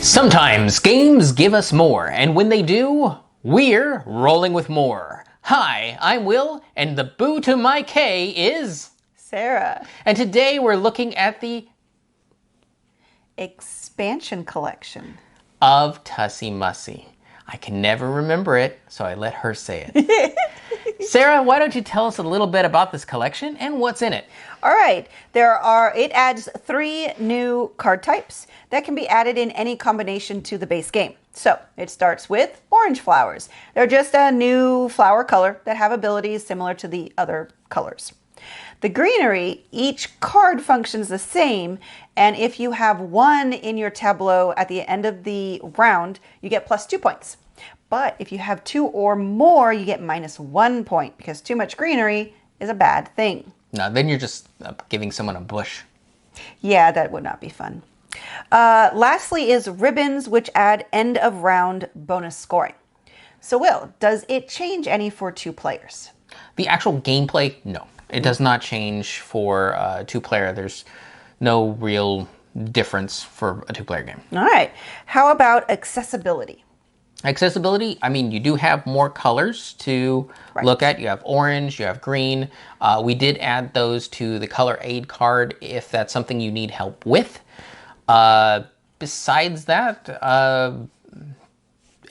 Sometimes games give us more, and when they do, we're rolling with more. Hi, I'm Will, and the boo to my K is... Sarah. And today we're looking at the... Expansion Collection. Of Tussie Mussie. I can never remember it, so I let her say it. Sarah, why don't you tell us a little bit about this collection and what's in it? All right, it adds 3 new card types that can be added in any combination to the base game. So it starts with orange flowers. They're just a new flower color that have abilities similar to the other colors. The greenery, each card functions the same, and if you have 1 in your tableau at the end of the round, you get plus 2 points. But if you have 2 or more, you get minus 1 point, because too much greenery is a bad thing. No, then you're just giving someone a bush. Yeah, that would not be fun. Lastly is ribbons, which add end of round bonus scoring. So Will, does it change any for 2 players? The actual gameplay, no. It does not change for 2-player. There's no real difference for a 2-player game. All right. How about accessibility? Accessibility, I mean, you do have more colors to look at. You have orange, you have green. We did add those to the color aid card if that's something you need help with. Besides that,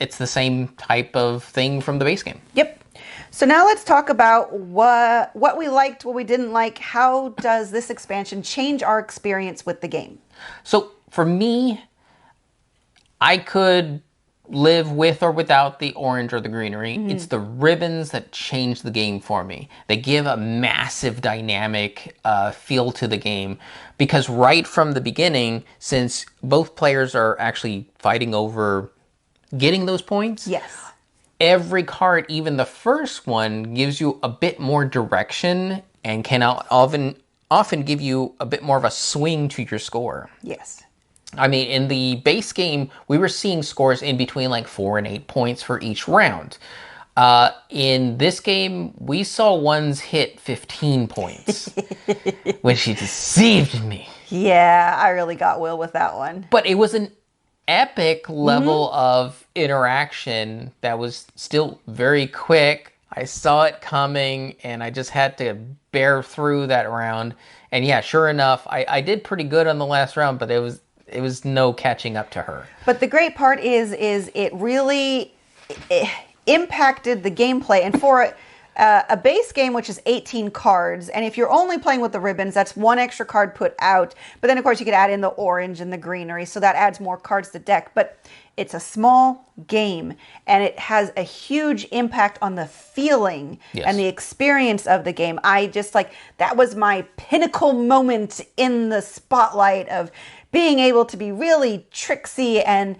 it's the same type of thing from the base game. Yep. So now let's talk about what we liked, what we didn't like. How does this expansion change our experience with the game? So for me, I could live with or without the orange or the greenery. It's the ribbons that change the game for me. They give a massive dynamic feel to the game, because right from the beginning, since both players are actually fighting over getting those points, Yes. every card, even the first one, gives you a bit more direction and can often give you a bit more of a swing to your score. Yes. I mean, in the base game, we were seeing scores in between like 4 and 8 points for each round. In this game, we saw ones hit 15 points, which deceived me. Yeah, I really got Will with that one. But it was an epic level of interaction that was still very quick. I saw it coming, and I just had to bear through that round. And yeah, sure enough, I did pretty good on the last round, but it was no catching up to her. But the great part is it really impacted the gameplay. And for a base game, which is 18 cards, and if you're only playing with the ribbons, that's 1 extra card put out. But then, of course, you could add in the orange and the greenery, so that adds more cards to deck. But it's a small game, and it has a huge impact on the feeling and the experience of the game. I just that was my pinnacle moment in the spotlight of being able to be really tricksy and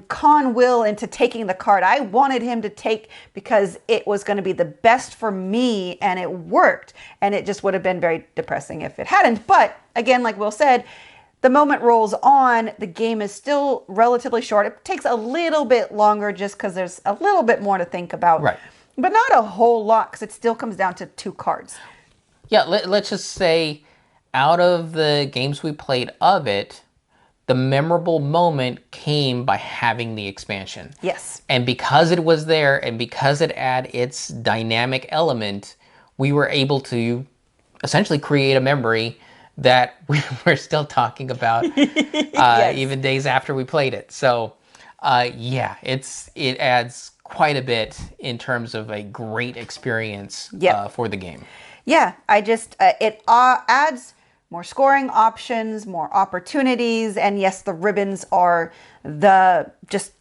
con Will into taking the card I wanted him to take, because it was going to be the best for me, and it worked. And it just would have been very depressing if it hadn't. But again, like Will said, the moment rolls on, the game is still relatively short. It takes a little bit longer just because there's a little bit more to think about. Right. But not a whole lot, because it still comes down to 2 cards. Yeah, let's just say, out of the games we played of it, the memorable moment came by having the expansion. Yes. And because it was there, and because it had its dynamic element, we were able to essentially create a memory that we're still talking about even days after we played it. So yeah, it adds quite a bit in terms of a great experience for the game. Yeah, it adds more scoring options, more opportunities, and yes, the ribbons are the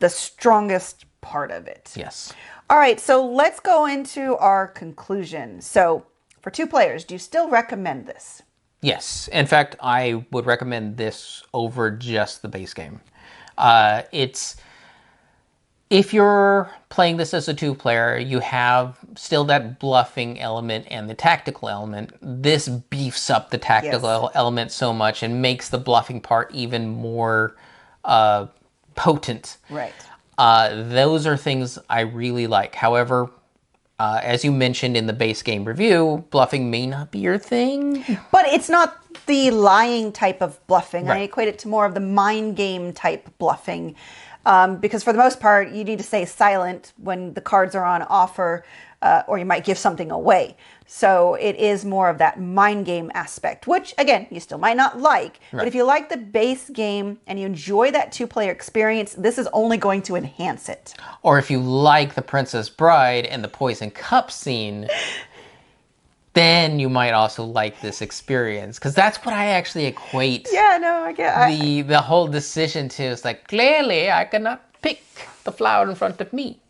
strongest part of it. Yes. All right, so let's go into our conclusion. So for 2 players, do you still recommend this? Yes. In fact, I would recommend this over just the base game. If you're playing this as a 2-player, you have still that bluffing element and the tactical element. This beefs up the tactical element so much and makes the bluffing part even more potent. Right. Those are things I really like. However, as you mentioned in the base game review, bluffing may not be your thing. But it's not the lying type of bluffing. Right. I equate it to more of the mind game type bluffing. Because for the most part, you need to stay silent when the cards are on offer, or you might give something away. So it is more of that mind game aspect, which again, you still might not like. Right. But if you like the base game and you enjoy that two-player experience, this is only going to enhance it. Or if you like the Princess Bride and the Poison Cup scene, then you might also like this experience. Because that's what I actually equate Yeah, no, I get the whole decision to. It's like, clearly I cannot pick the flower in front of me.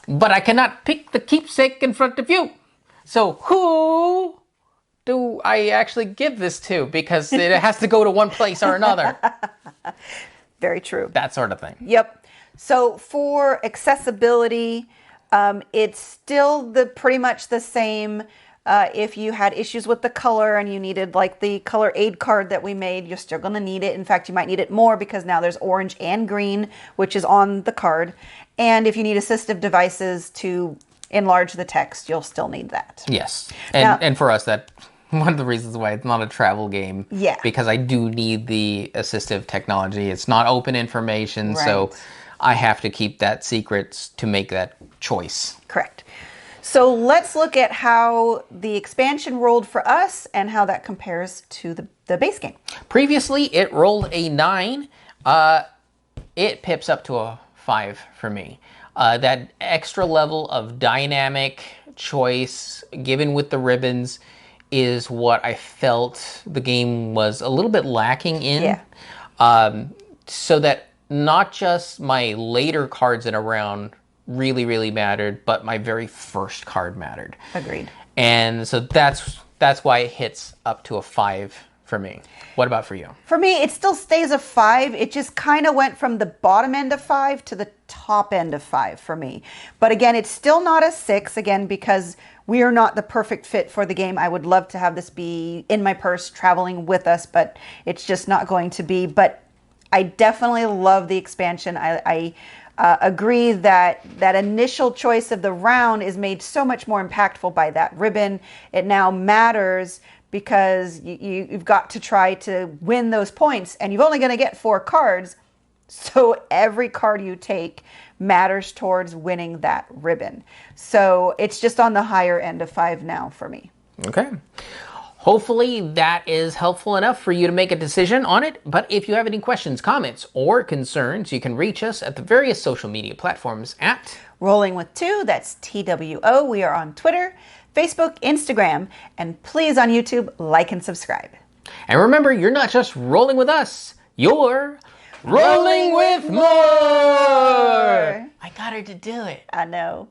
But I cannot pick the keepsake in front of you. So who do I actually give this to? Because it has to go to one place or another. Very true. That sort of thing. Yep. So for accessibility, it's still pretty much the same. If you had issues with the color and you needed like the color aid card that we made, you're still going to need it. In fact, you might need it more because now there's orange and green, which is on the card. And if you need assistive devices to enlarge the text, you'll still need that. Yes. Now- And for us, that one of the reasons why it's not a travel game. Yeah. Because I do need the assistive technology. It's not open information, so Right. I have to keep that secret to make that choice. Correct. So let's look at how the expansion rolled for us and how that compares to the base game. Previously, it rolled a 9. It pips up to a 5 for me. That extra level of dynamic choice given with the ribbons is what I felt the game was a little bit lacking in. Yeah. So that not just my later cards in a round really, really mattered, but my very first card mattered. Agreed. And so that's why it hits up to a 5 for me. What about for you? For me, it still stays a 5. It just kind of went from the bottom end of 5 to the top end of 5 for me. But again, it's still not a 6, again, because we are not the perfect fit for the game. I would love to have this be in my purse, traveling with us, but it's just not going to be. But I definitely love the expansion. I agree that that initial choice of the round is made so much more impactful by that ribbon. It now matters because you've got to try to win those points, and you've only going to get 4 cards. So every card you take matters towards winning that ribbon. So it's just on the higher end of 5 now for me. Okay. Hopefully that is helpful enough for you to make a decision on it. But if you have any questions, comments, or concerns, you can reach us at the various social media platforms at Rolling with 2, that's TWO. We are on Twitter, Facebook, Instagram, and please on YouTube, like and subscribe. And remember, you're not just rolling with us, you're rolling with more! I got her to do it. I know.